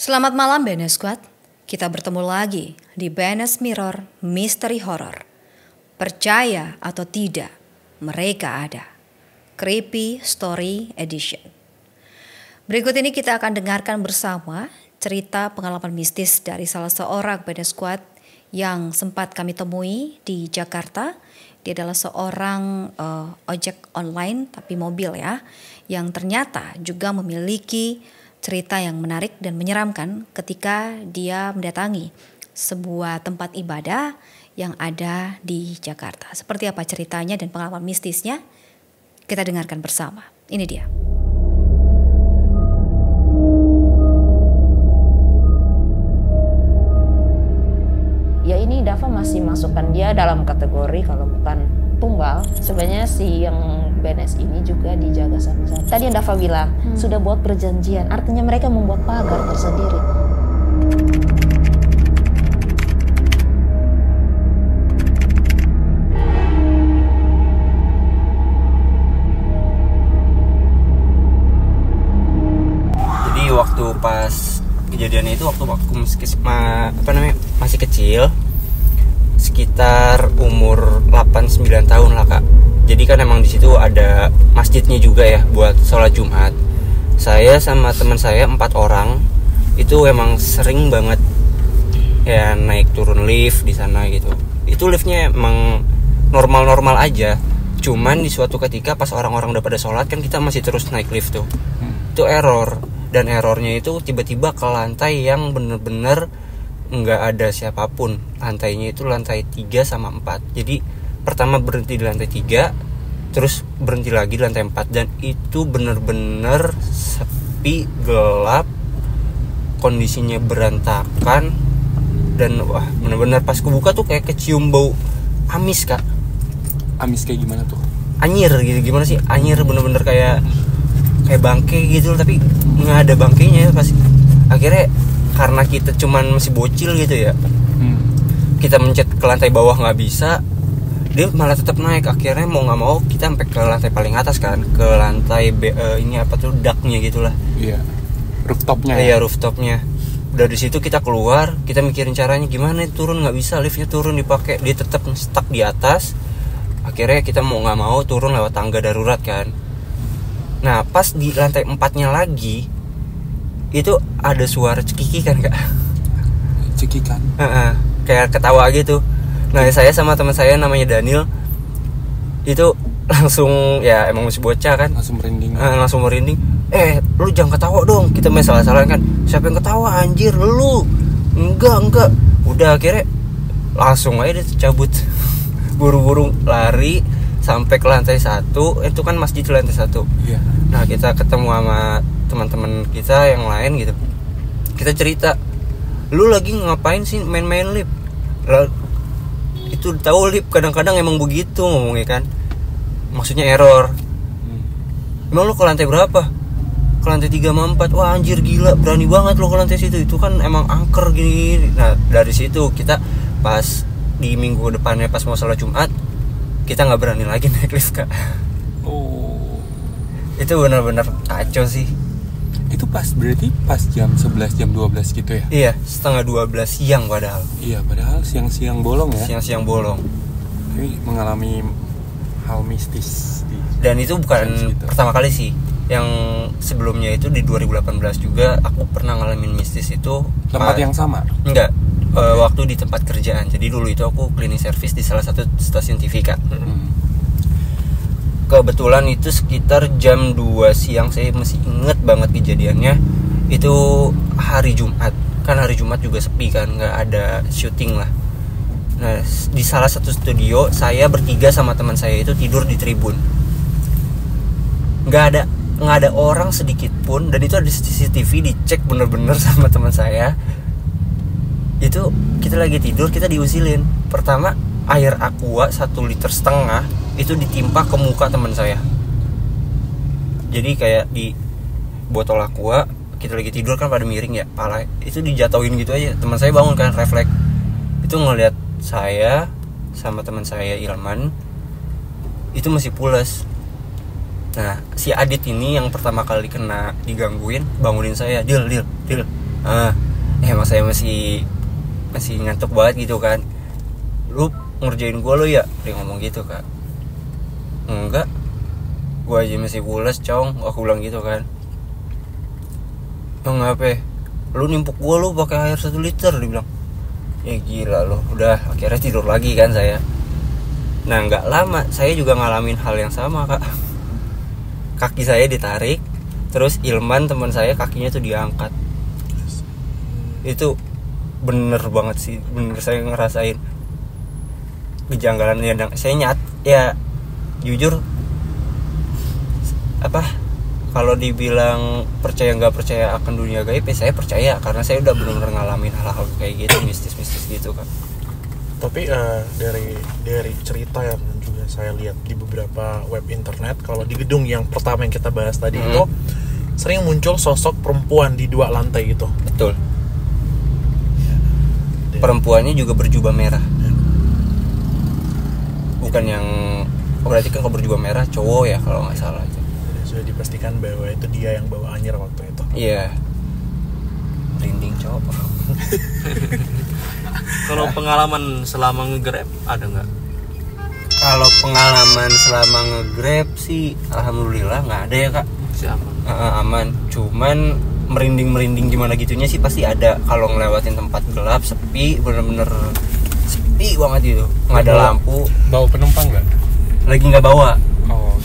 Selamat malam BNS Squad, kita bertemu lagi di BNS Mirror Mystery Horror. Percaya atau tidak, mereka ada. Creepy Story Edition. Berikut ini kita akan dengarkan bersama cerita pengalaman mistis dari salah seorang BNS Squad yang sempat kami temui di Jakarta. Dia adalah seorang ojek online tapi mobil ya, yang ternyata juga memiliki cerita yang menarik dan menyeramkan ketika dia mendatangi sebuah tempat ibadah yang ada di Jakarta. Seperti apa ceritanya dan pengalaman mistisnya? Kita dengarkan bersama. Ini dia. Ya ini Dava masih masukkan dia dalam kategori kalau bukan tunggal. Sebenarnya si yang BNS ini juga dijaga sama saya. Tadi yang Dava bilang sudah buat perjanjian, artinya mereka membuat pagar tersendiri. Jadi waktu pas kejadian itu waktu masih kecil, sekitar umur 8-9 tahun lah Kak. Jadi kan emang di situ ada masjidnya juga ya buat sholat Jumat. Saya sama teman saya 4 orang itu emang sering banget ya naik turun lift di sana gitu. Itu liftnya emang normal-normal aja. Cuman di suatu ketika pas orang-orang udah pada sholat kan kita masih terus naik lift tuh. Itu error. Dan errornya itu tiba-tiba ke lantai yang bener-bener nggak ada siapapun. Lantainya itu lantai 3 sama 4. Jadi pertama berhenti di lantai 3, terus berhenti lagi di lantai 4. Dan itu bener-bener sepi, gelap, kondisinya berantakan. Dan wah bener-bener pas kebuka tuh kayak kecium bau amis Kak. Amis kayak gimana tuh? Anyir gitu, gimana sih? Anyir bener-bener kayak bangke gitu, tapi nggak ada bangkainya pas akhirnya karena kita cuman masih bocil gitu ya, kita mencet ke lantai bawah nggak bisa, dia malah tetap naik. Akhirnya mau nggak mau kita sampai ke lantai paling atas kan, ke lantai ini apa tuh, decknya gitulah. Iya, rooftopnya. Iya, rooftopnya. Udah di situ kita keluar, kita mikirin caranya gimana turun, nggak bisa liftnya turun dipakai, dia tetap stuck di atas. Akhirnya kita mau nggak mau turun lewat tangga darurat kan. Nah pas di lantai 4-nya lagi itu ada suara cekikikan Kak. Cekikan? Kayak ketawa gitu. Nah saya sama teman saya namanya Daniel itu langsung, ya emang masih bocah kan, Langsung merinding. langsung merinding. Lu jangan ketawa dong, kita main salah-salah kan. Siapa yang ketawa anjir, lu? Enggak. Udah akhirnya langsung aja dia cabut. Buru-buru lari sampai ke lantai 1. Itu kan masjid di lantai 1. Iya. Nah kita ketemu sama teman-teman kita yang lain gitu. Kita cerita, lu lagi ngapain sih main-main lift? Itu tahu lift kadang-kadang emang begitu ngomongnya kan. Maksudnya error. Emang lu ke lantai berapa? Ke lantai 3 sama 4. Wah anjir gila, berani banget lu ke lantai situ. Itu kan emang angker gini. Nah dari situ kita pas di minggu depannya pas mau sholat Jumat, kita nggak berani lagi naik lift Kak. Oh. Itu benar-benar kacau sih. Itu berarti pas jam 11, jam 12 gitu ya? Iya, setengah 12 siang padahal. Iya, padahal siang-siang bolong ya? Siang-siang bolong. Tapi mengalami hal mistis Dan itu bukan gitu. pertama kali sih. Yang sebelumnya itu di 2018 juga aku pernah ngalamin mistis itu. Tempat yang sama? Enggak, waktu di tempat kerjaan. Jadi dulu itu aku cleaning service di salah satu stasiun TV Kak. Kebetulan itu sekitar jam 2 siang, saya masih inget banget kejadiannya. Itu hari Jumat. Kan hari Jumat juga sepi kan, nggak ada syuting lah. Nah di salah satu studio, saya bertiga sama teman saya itu tidur di tribun. Nggak ada orang sedikit pun. Dan itu ada CCTV, dicek bener-bener sama teman saya. Itu kita lagi tidur, kita diusilin. Pertama air aqua 1,5 liter itu ditimpa ke muka teman saya. Jadi kayak di botol aqua, kita lagi tidur kan pada miring ya, pala itu dijatuhin gitu aja. Teman saya bangun kan, refleks. Itu ngelihat saya sama teman saya Ilman itu masih pulas. Nah si Adit ini yang pertama kali kena digangguin bangunin saya, Dil Emang saya masih ngantuk banget gitu kan. Lu ngerjain gue lo ya, dia ngomong gitu Kak. Enggak, gue aja masih pules cong, aku bilang gitu kan. Ngapa? Lu nimpuk gue lu pakai air 1 liter, dia bilang. Ya gila lo, udah akhirnya tidur lagi kan saya. Nah nggak lama saya juga ngalamin hal yang sama Kak. Kaki saya ditarik, terus Ilman teman saya kakinya tuh diangkat. Itu bener banget sih, bener saya ngerasain kejanggalan yang saya ya jujur kalau dibilang percaya nggak percaya akan dunia gaib ya saya percaya karena saya udah benar-benar ngalamin hal-hal kayak gitu, mistis-mistis gitu kan. Tapi dari cerita yang juga saya lihat di beberapa web internet, kalau di gedung yang pertama yang kita bahas tadi itu sering muncul sosok perempuan di 2 lantai gitu. Betul. Perempuannya juga berjubah merah. Bukan yang berarti kan kalau berjubah merah cowok ya kalau nggak salah. Sudah dipastikan bahwa itu dia yang bawa anyar waktu itu. Iya. Merinding cowok. Kalau pengalaman selama nge-Grab ada nggak? Kalau pengalaman selama nge-Grab sih alhamdulillah nggak ada ya Kak. Si aman. Aman. Cuman merinding gimana gitunya sih pasti ada kalau ngelewatin tempat gelap, sepi, bener-bener sepi banget gitu. Nggak ada lampu. Bawa penumpang nggak? Lagi nggak bawa. Oh.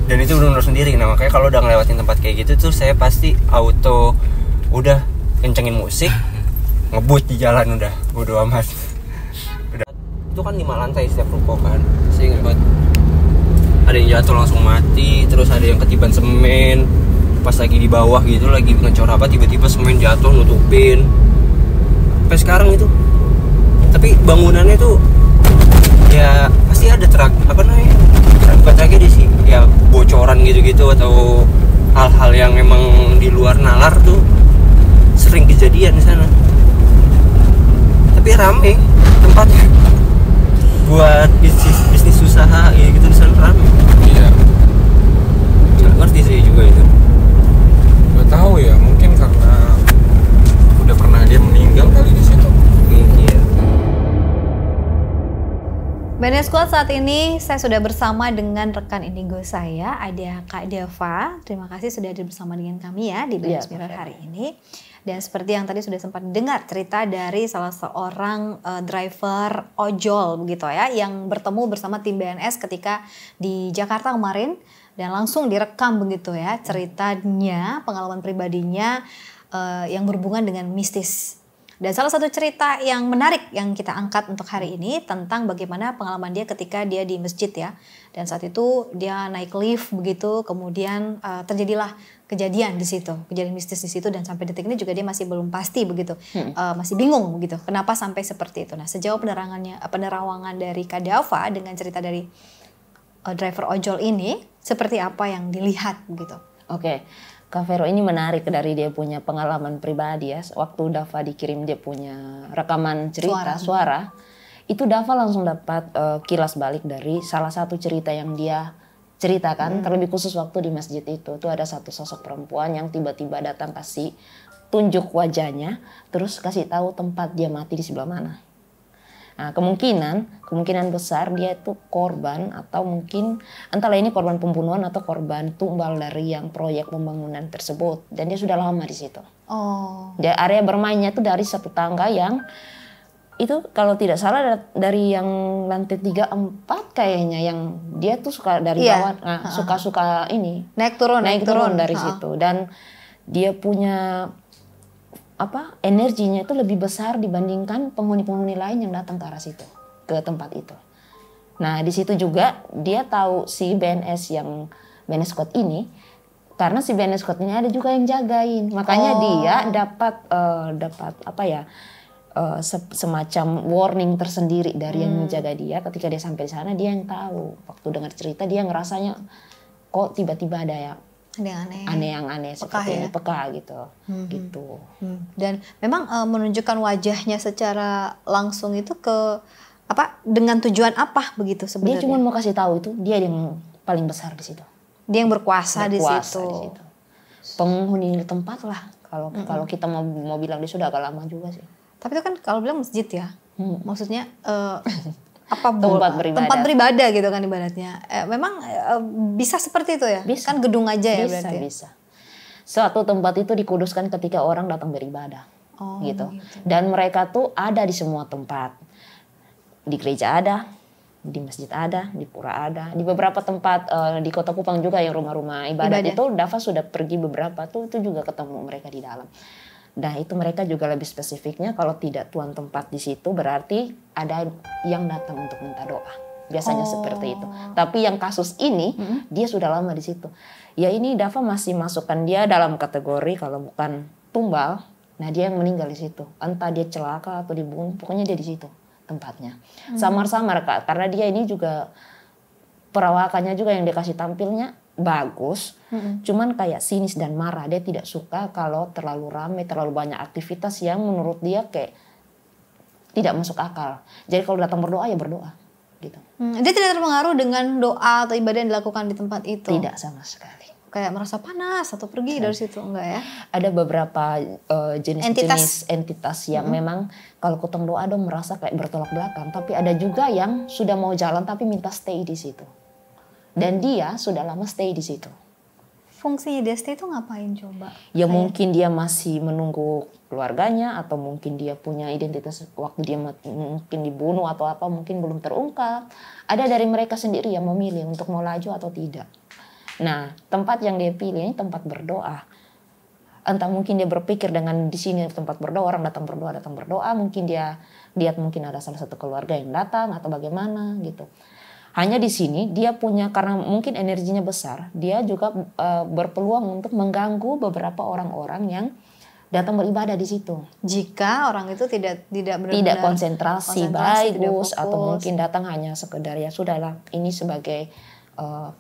Dan itu benar-benar sendiri. Nah makanya kalau udah ngelewatin tempat kayak gitu tuh saya pasti auto udah kencengin musik, ngebut di jalan udah bodo amat. Udah. Itu kan 5 lantai setiap ruko kan. Saya ingat banget. Ada yang jatuh langsung mati, terus ada yang ketiban semen. Pas lagi di bawah gitu lagi ngecor apa tiba-tiba semen jatuh nutupin. Sampai sekarang itu. Tapi bangunannya tuh ya pasti ada bukan tragedi sih, ya bocoran gitu-gitu atau hal-hal yang emang di luar nalar tuh sering kejadian di sana. Tapi rame tempatnya buat bisnis usaha ya gitu di sana rame. Iya. Nggak ngerti sih juga itu. Gak tahu ya, mungkin karena udah pernah dia meninggal kali di situ. Iya. BNS Squad, saat ini saya sudah bersama dengan rekan indigo saya, ada Kak Dava. Terima kasih sudah hadir bersama dengan kami ya di BNS Mirror hari ini. Dan seperti yang tadi sudah sempat dengar cerita dari salah seorang driver ojol begitu ya, yang bertemu bersama tim BNS ketika di Jakarta kemarin dan langsung direkam begitu ya ceritanya, pengalaman pribadinya yang berhubungan dengan mistis. Dan salah satu cerita yang menarik yang kita angkat untuk hari ini tentang bagaimana pengalaman dia ketika dia di masjid ya. Dan saat itu dia naik lift begitu, kemudian terjadilah kejadian di situ, kejadian mistis di situ, dan sampai detik ini juga dia masih belum pasti begitu, masih bingung begitu, kenapa sampai seperti itu. Nah sejauh penerawangan dari Kak Dava dengan cerita dari driver ojol ini, seperti apa yang dilihat begitu? Oke. Kak Vero ini menarik dari dia punya pengalaman pribadi ya. Waktu Dava dikirim dia punya rekaman cerita suara itu Dava langsung dapat kilas balik dari salah satu cerita yang dia ceritakan. Terlebih khusus waktu di masjid itu ada satu sosok perempuan yang tiba-tiba datang kasih tunjuk wajahnya, terus kasih tahu tempat dia mati di sebelah mana. Nah, kemungkinan besar dia itu korban, atau mungkin entahlah ini korban pembunuhan atau korban tumbal dari yang proyek pembangunan tersebut, dan dia sudah lama di situ. Oh. Dia area bermainnya itu dari satu tangga yang itu kalau tidak salah dari yang lantai 3-4 kayaknya, yang dia tuh suka dari bawah, suka ini naik turun dari situ, dan dia punya energinya itu lebih besar dibandingkan penghuni-penghuni lain yang datang ke arah situ, ke tempat itu. Nah di situ juga dia tahu si BNS Scott ini, karena si BNS Scott ini ada juga yang jagain, makanya dia dapat semacam warning tersendiri dari yang menjaga dia. Ketika dia sampai di sana dia yang tahu, waktu dengar cerita dia ngerasanya kok tiba-tiba ada yang aneh seperti ini, peka gitu. Dan memang menunjukkan wajahnya secara langsung itu ke dengan tujuan apa begitu sebenarnya? Dia cuma mau kasih tahu itu dia yang paling besar di situ. Dia yang berkuasa di situ. Penghuni tempat lah Kalau kita mau bilang dia sudah agak lama juga sih. Tapi itu kan kalau bilang masjid ya, maksudnya Tempat beribadah gitu kan ibaratnya. Memang bisa seperti itu ya? Bisa. Kan gedung aja ya Bisa, berarti. bisa. Suatu tempat itu dikuduskan ketika orang datang beribadah. Oh, gitu. Dan mereka tuh ada di semua tempat. Di gereja ada, di masjid ada, di pura ada, di beberapa tempat di Kota Kupang juga yang rumah-rumah ibadat itu Dava sudah pergi beberapa tuh itu juga ketemu mereka di dalam. Nah itu mereka juga lebih spesifiknya kalau tidak tuan tempat di situ berarti ada yang datang untuk minta doa. Biasanya seperti itu. Tapi yang kasus ini dia sudah lama di situ. Ya ini Dava masih masukkan dia dalam kategori kalau bukan tumbal. Nah dia yang meninggal di situ. Entah dia celaka atau dibunuh, pokoknya dia di situ tempatnya. Samar-samar Kak, karena dia ini juga perawakannya juga yang dia kasih tampilnya bagus, cuman kayak sinis dan marah. Dia tidak suka kalau terlalu ramai, terlalu banyak aktivitas yang menurut dia kayak tidak masuk akal. Jadi kalau datang berdoa ya berdoa, gitu. Dia tidak terpengaruh dengan doa atau ibadah yang dilakukan di tempat itu. Tidak sama sekali. Kayak merasa panas atau pergi dari situ, enggak ya? Ada beberapa jenis-jenis entitas yang memang kalau ketemu doa dong merasa kayak bertolak belakang, tapi ada juga yang sudah mau jalan tapi minta stay di situ. Dan dia sudah lama stay di situ. Fungsinya dia stay itu ngapain coba? Ya mungkin dia masih menunggu keluarganya atau mungkin dia punya identitas waktu dia mungkin dibunuh atau apa mungkin belum terungkap. Ada dari mereka sendiri yang memilih untuk mau laju atau tidak. Nah tempat yang dia pilih ini tempat berdoa. Entah mungkin dia berpikir dengan di sini tempat berdoa orang datang berdoa mungkin dia lihat mungkin ada salah satu keluarga yang datang atau bagaimana gitu. Hanya di sini dia punya karena mungkin energinya besar, dia juga berpeluang untuk mengganggu beberapa orang-orang yang datang beribadah di situ. Jika orang itu tidak benar-benar tidak konsentrasi bagus tidak atau mungkin datang hanya sekedar ya sudahlah ini sebagai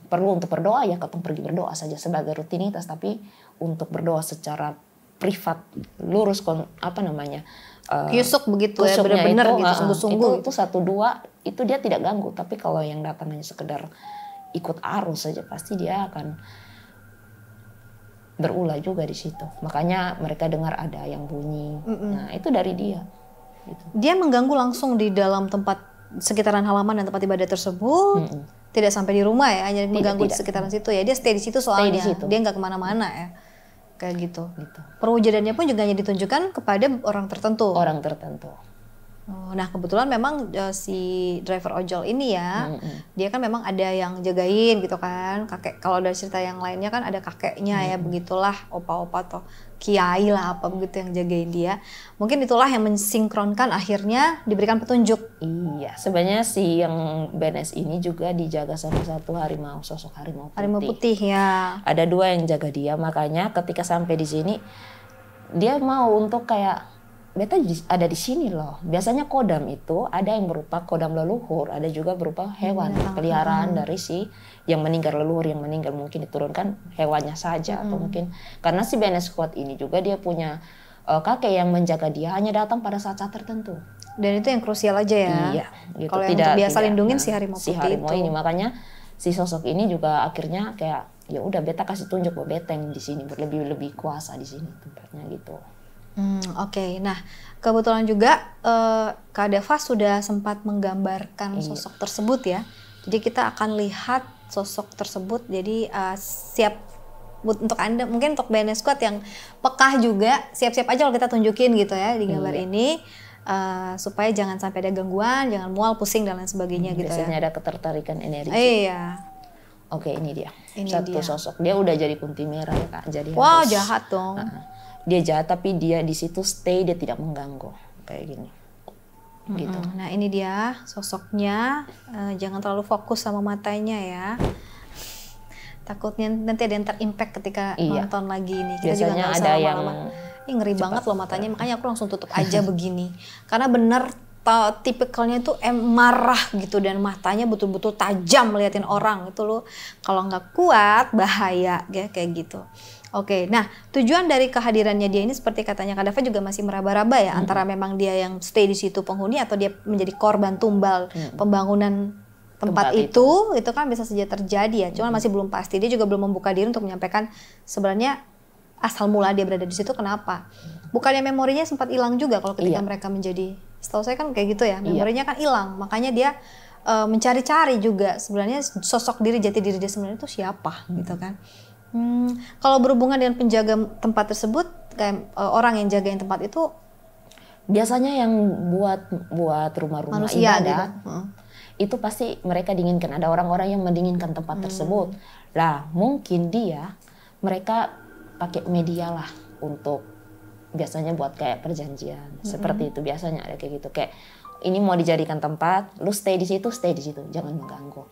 perlu untuk berdoa ya ketemu pergi berdoa saja sebagai rutinitas, tapi untuk berdoa secara privat lurus Yusuk begitu ya benar-benar gitu sungguh-sungguh itu 1-2 itu dia tidak ganggu, tapi kalau yang datang hanya sekedar ikut arus saja pasti dia akan berulah juga di situ. Makanya mereka dengar ada yang bunyi. Nah itu dari dia gitu. Dia mengganggu langsung di dalam tempat sekitaran halaman dan tempat ibadah tersebut. Tidak sampai di rumah ya, hanya mengganggu di sekitaran situ ya. Dia stay di situ soalnya. Dia nggak kemana-mana ya. Kayak gitu. Perwujudannya pun juga hanya ditunjukkan kepada orang tertentu. Orang tertentu. Nah kebetulan memang si driver ojol ini ya, dia kan memang ada yang jagain gitu kan. Kakek, kalau dari cerita yang lainnya kan ada kakeknya ya, begitulah opa-opa atau kiai lah apa begitu yang jagain dia. Mungkin itulah yang mensinkronkan akhirnya diberikan petunjuk. Iya, sebenarnya si yang BNS ini juga dijaga sama satu harimau, sosok harimau putih. Harimau putih ya. Ada 2 yang jaga dia, makanya ketika sampai di sini dia mau untuk kayak beta ada di sini loh. Biasanya kodam itu ada yang berupa kodam leluhur, ada juga berupa hewan peliharaan dari si yang meninggal leluhur, yang meninggal mungkin diturunkan hewannya saja atau mungkin karena si BNS Squad ini juga dia punya kakek yang menjaga dia hanya datang pada saat-saat tertentu. Dan itu yang krusial aja ya. Iya, gitu. Kalau yang biasa lindungin si harimau putih harimau itu. ini makanya si sosok ini juga akhirnya kayak ya udah beta kasih tunjuk bahwa beta yang di sini lebih kuasa di sini tempatnya gitu. Oke. Nah kebetulan juga Kak Dava sudah sempat menggambarkan sosok tersebut ya. Jadi kita akan lihat sosok tersebut. Jadi siap untuk Anda, mungkin untuk BNS Squad yang pekah juga, siap-siap aja kalau kita tunjukin gitu ya di gambar ini. Supaya jangan sampai ada gangguan, jangan mual, pusing dan lain sebagainya gitu ya. Biasanya ada ketertarikan energi. Iya. Oke ini dia. Satu sosok. Dia udah jadi kunti merah ya Kak. Jadi wow jahat dong. Dia jahat tapi dia di situ stay, dia tidak mengganggu kayak gini. Gitu. Nah ini dia sosoknya. Jangan terlalu fokus sama matanya ya. Takutnya nanti ada yang terimpact ketika nonton lagi nih. Kita biasanya juga ada yang ngeri banget loh matanya. Makanya aku langsung tutup aja begini. Karena bener tipikalnya itu marah gitu dan matanya betul-betul tajam meliatin orang itu loh. Kalau nggak kuat bahaya ya kayak gitu. Oke, nah tujuan dari kehadirannya dia ini seperti katanya Kak Dava juga masih meraba-raba ya antara memang dia yang stay di situ penghuni atau dia menjadi korban tumbal pembangunan tempat itu kan bisa saja terjadi ya. Cuma masih belum pasti. Dia juga belum membuka diri untuk menyampaikan sebenarnya asal mula dia berada di situ kenapa. Bukannya memorinya sempat hilang juga kalau ketika Iya. mereka menjadi, setahu saya kan kayak gitu ya, memorinya kan hilang, makanya dia mencari-cari juga sebenarnya sosok jati diri dia sebenarnya itu siapa gitu kan. Kalau berhubungan dengan penjaga tempat tersebut, kayak orang yang jagain tempat itu Biasanya yang buat rumah-rumah manusia ibadah gitu. itu pasti mereka dinginkan. Ada orang-orang yang mendinginkan tempat tersebut. Lah mungkin mereka pakai media lah untuk biasanya buat kayak perjanjian. Seperti itu biasanya ada kayak gitu. Kayak ini mau dijadikan tempat, lu stay di situ, jangan mengganggu.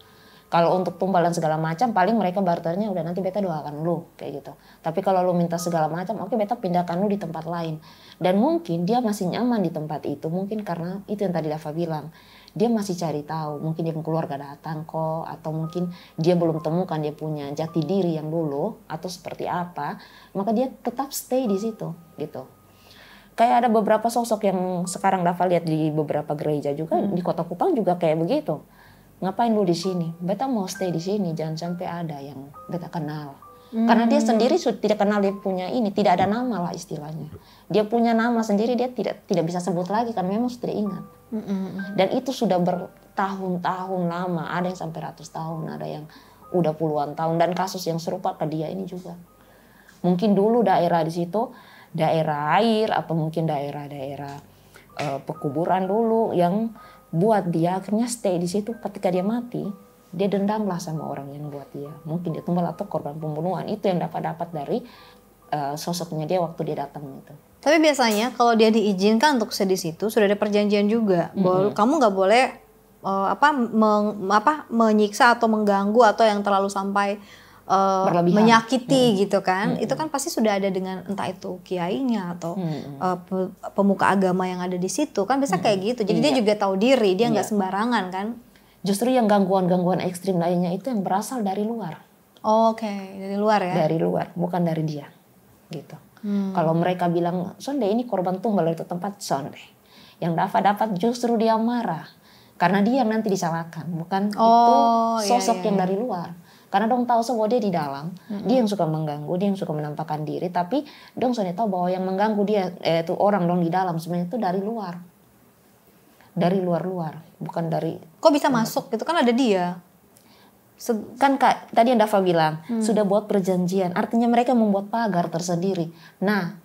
Kalau untuk tumbal dan segala macam, paling mereka barternya udah nanti beta doakan lu kayak gitu. Tapi kalau lu minta segala macam, oke beta pindahkan lu di tempat lain. Dan mungkin dia masih nyaman di tempat itu, mungkin karena itu yang tadi Dava bilang. Dia masih cari tahu, mungkin dia keluarga datang kok, atau mungkin dia belum temukan dia punya jati diri yang dulu, atau seperti apa, maka dia tetap stay di situ gitu. Kayak ada beberapa sosok yang sekarang Dava lihat di beberapa gereja juga, di Kota Kupang juga kayak begitu. Ngapain lu di sini? Beta mau stay di sini, jangan sampai ada yang beta kenal. Karena dia sendiri sudah tidak kenal dia punya ini, tidak ada nama lah istilahnya. Dia punya nama sendiri, dia tidak bisa sebut lagi karena memang sudah tidak ingat. Dan itu sudah bertahun-tahun lama, ada yang sampai ratus tahun, ada yang udah puluhan tahun, dan kasus yang serupa ke dia ini juga. Mungkin dulu daerah di situ, daerah air atau mungkin daerah-daerah pekuburan dulu yang buat dia akhirnya stay di situ. Ketika dia mati, dia dendamlah sama orang yang buat dia. Mungkin dia tumbal atau korban pembunuhan. Itu yang dapat dari sosoknya dia waktu dia datang itu. Tapi biasanya kalau dia diizinkan untuk stay di situ, sudah ada perjanjian juga bahwa kamu nggak boleh menyiksa atau mengganggu atau yang terlalu sampai Berlebihan. Menyakiti gitu kan. Itu kan pasti sudah ada dengan entah itu kiainya atau pemuka agama yang ada di situ kan, biasa kayak gitu. Jadi dia juga tahu diri, dia nggak sembarangan kan. Justru yang gangguan-gangguan ekstrim lainnya itu yang berasal dari luar. Oke, dari luar ya. Dari luar, bukan dari dia gitu. Kalau mereka bilang Sonde ini korban tumbal itu tempat Sonde, yang dapat justru dia marah karena dia yang nanti disalahkan, bukan itu sosok yang dari luar. Karena dong tahu bahwa dia di dalam, dia yang suka mengganggu, dia yang suka menampakkan diri, tapi dong sudah tahu bahwa yang mengganggu dia itu orang dong di dalam, sebenarnya itu dari luar. Dari luar-luar, bukan dari. Kok bisa masuk gitu kan, ada dia. Kan Kak, tadi yang Dava bilang, sudah buat perjanjian, artinya mereka membuat pagar tersendiri. Nah,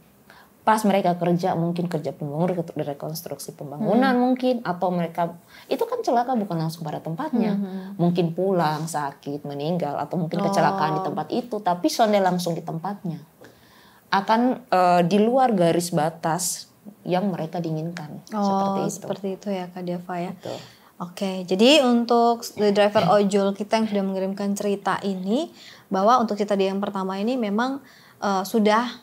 pas mereka kerja, mungkin kerja pembangunan, rekonstruksi pembangunan mungkin, atau mereka, itu kan celaka bukan langsung pada tempatnya. Mungkin pulang, sakit, meninggal, atau mungkin kecelakaan di tempat itu, tapi sonde langsung di tempatnya. Akan di luar garis batas yang mereka diinginkan. Seperti itu ya Kak Dava ya. Betul. Oke, jadi untuk driver ojol kita yang sudah mengirimkan cerita ini, bahwa untuk cerita dia yang pertama ini memang sudah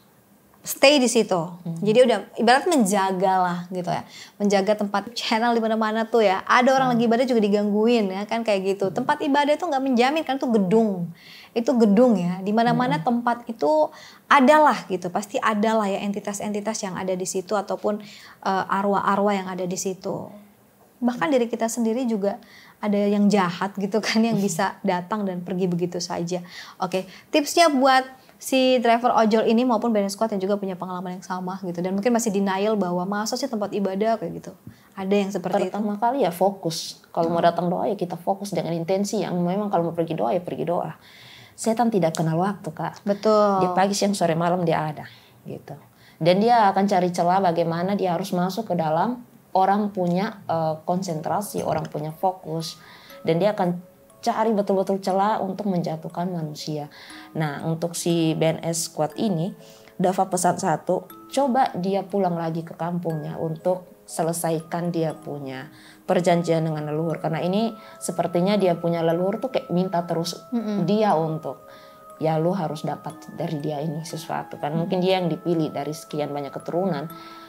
stay di situ. Jadi udah ibarat menjaga lah gitu ya. Menjaga tempat channel di mana-mana tuh ya. Ada orang lagi ibadah juga digangguin ya kan kayak gitu. Tempat ibadah itu nggak menjamin kan, itu gedung. Itu gedung ya. Di mana-mana tempat itu adalah gitu. Pasti adalah ya entitas-entitas yang ada di situ ataupun arwah-arwah yang ada di situ. Bahkan diri kita sendiri juga ada yang jahat gitu kan yang bisa datang dan pergi begitu saja. Oke, tipsnya buat si driver ojol ini maupun Band Squad yang juga punya pengalaman yang sama gitu dan mungkin masih denial bahwa masa sih tempat ibadah kayak gitu. Ada yang seperti Pertama kali ya fokus. Kalau mau datang doa ya kita fokus dengan intensi yang memang kalau mau pergi doa ya pergi doa. Setan tidak kenal waktu Kak. Betul. Dia pagi, siang, sore, malam dia ada gitu. Dan dia akan cari celah bagaimana dia harus masuk ke dalam orang punya konsentrasi, orang punya fokus, dan dia akan cari betul-betul celah untuk menjatuhkan manusia. Nah, untuk si BNS Squad ini, Dava pesan satu, coba dia pulang lagi ke kampungnya untuk selesaikan dia punya perjanjian dengan leluhur. Karena ini sepertinya dia punya leluhur tuh kayak minta terus dia untuk, ya lu harus dapat dari dia ini sesuatu. Kan mungkin dia yang dipilih dari sekian banyak keturunan.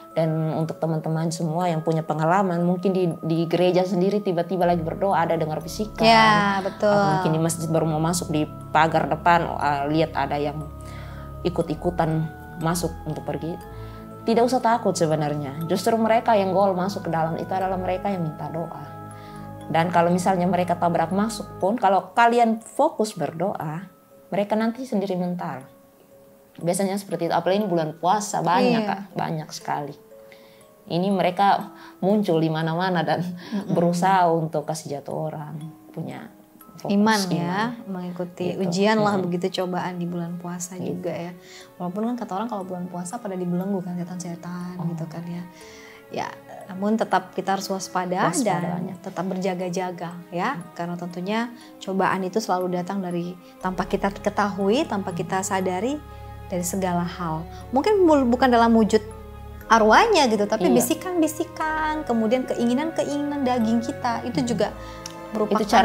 Dan untuk teman-teman semua yang punya pengalaman, mungkin di gereja sendiri tiba-tiba lagi berdoa ada dengar bisikan. Ya, betul. Atau mungkin di masjid baru mau masuk di pagar depan lihat ada yang ikut-ikutan masuk untuk pergi. Tidak usah takut sebenarnya. Justru mereka yang gol masuk ke dalam itu adalah mereka yang minta doa. Dan kalau misalnya mereka tabrak masuk pun, kalau kalian fokus berdoa, mereka nanti sendiri mental. Biasanya seperti itu, apalagi ini bulan puasa banyak Kak, banyak sekali. Ini mereka muncul di mana-mana dan berusaha untuk kasih jatuh orang, punya fokus iman ya, mengikuti gitu. ujian lah begitu, cobaan di bulan puasa juga ya. Walaupun kan kata orang kalau bulan puasa pada dibelenggu kan setan-setan gitu kan ya. Ya, namun tetap kita harus waspada dan tetap berjaga-jaga ya, karena tentunya cobaan itu selalu datang dari tanpa kita ketahui, tanpa kita sadari, dari segala hal. Mungkin bukan dalam wujud arwahnya gitu, tapi bisikan-bisikan, kemudian keinginan-keinginan daging kita itu juga merupakan itu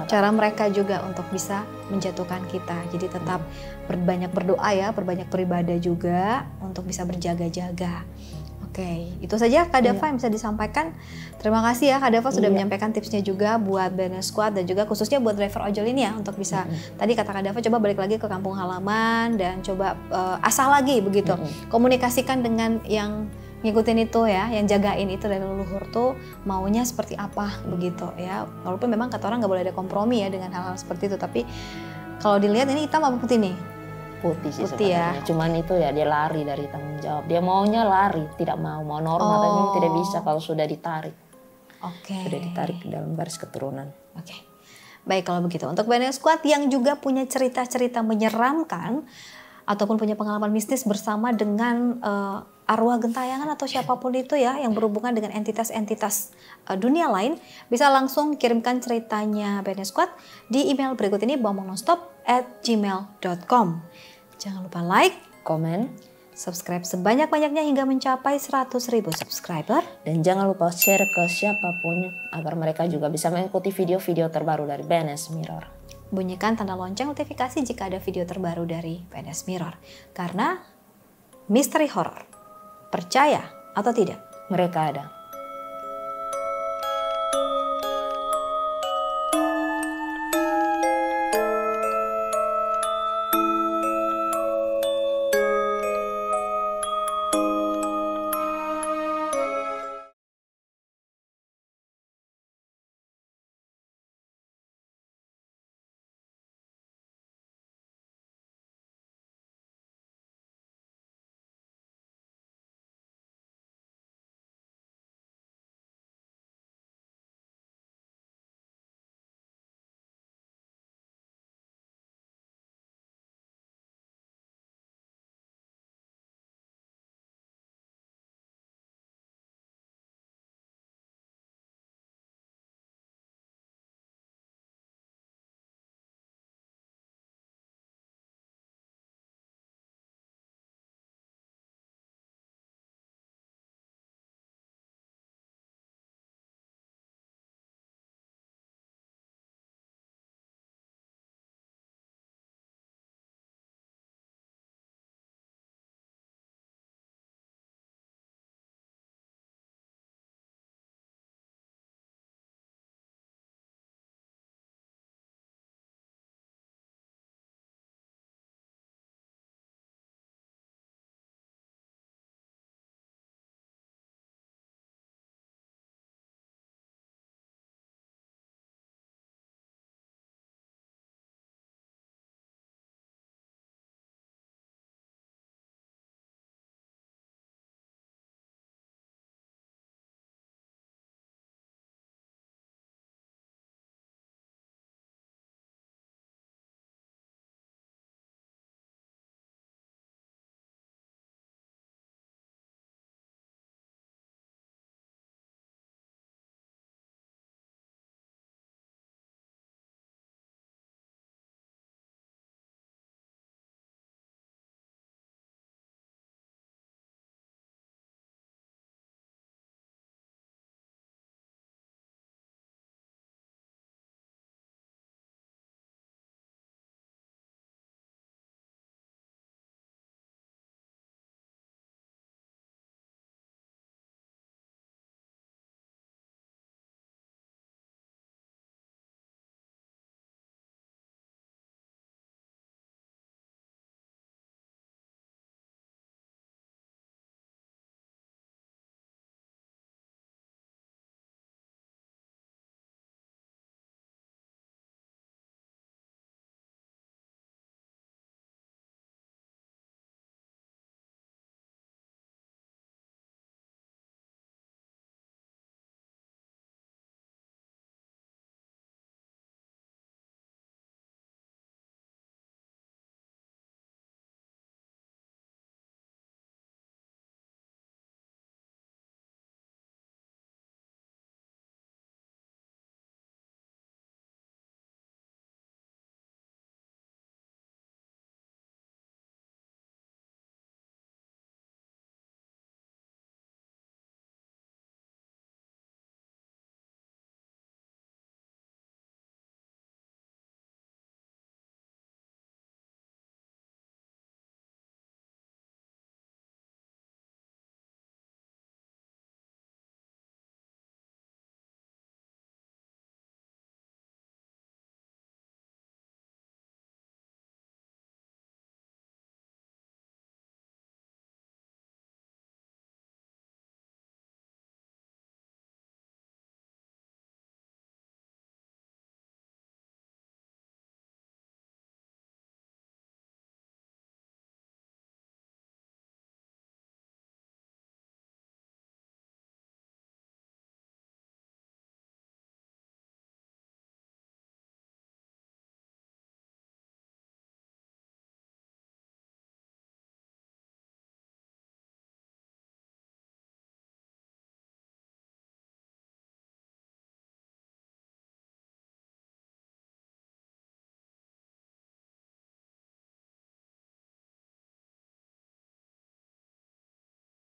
cara mereka juga untuk bisa menjatuhkan kita. Jadi tetap berbanyak berdoa ya, berbanyak beribadah juga untuk bisa berjaga-jaga. Oke, itu saja Kak Dava yang bisa disampaikan. Terima kasih ya Kak Dava sudah menyampaikan tipsnya juga buat BNS Squad dan juga khususnya buat driver ojol ini ya, untuk bisa tadi kata Kak Dava coba balik lagi ke kampung halaman dan coba asah lagi begitu. Komunikasikan dengan yang ngikutin itu ya, yang jagain itu dari leluhur tuh maunya seperti apa begitu ya. Walaupun memang kata orang nggak boleh ada kompromi ya dengan hal-hal seperti itu, tapi kalau dilihat ini hitam apa putih nih? Putih sih putih sebenarnya. Ya. Cuman itu ya dia lari dari tanggung jawab. Dia maunya lari, tidak mau normal, tapi tidak bisa kalau sudah ditarik. Oke. Sudah ditarik ke dalam garis keturunan. Oke. Baik kalau begitu. Untuk BNS Squad yang juga punya cerita-cerita menyeramkan ataupun punya pengalaman mistis bersama dengan arwah gentayangan atau siapapun itu ya yang berhubungan dengan entitas-entitas dunia lain, bisa langsung kirimkan ceritanya BNS Squad di email berikut ini, bohongnonstop@gmail.com. Jangan lupa like, Komen, subscribe sebanyak-banyaknya hingga mencapai 100.000 subscriber. dan jangan lupa share ke siapapun agar mereka juga bisa mengikuti video-video terbaru dari BNS Mirror. Bunyikan tanda lonceng notifikasi jika ada video terbaru dari BNS Mirror. Karena misteri horor, percaya atau tidak, Mereka ada.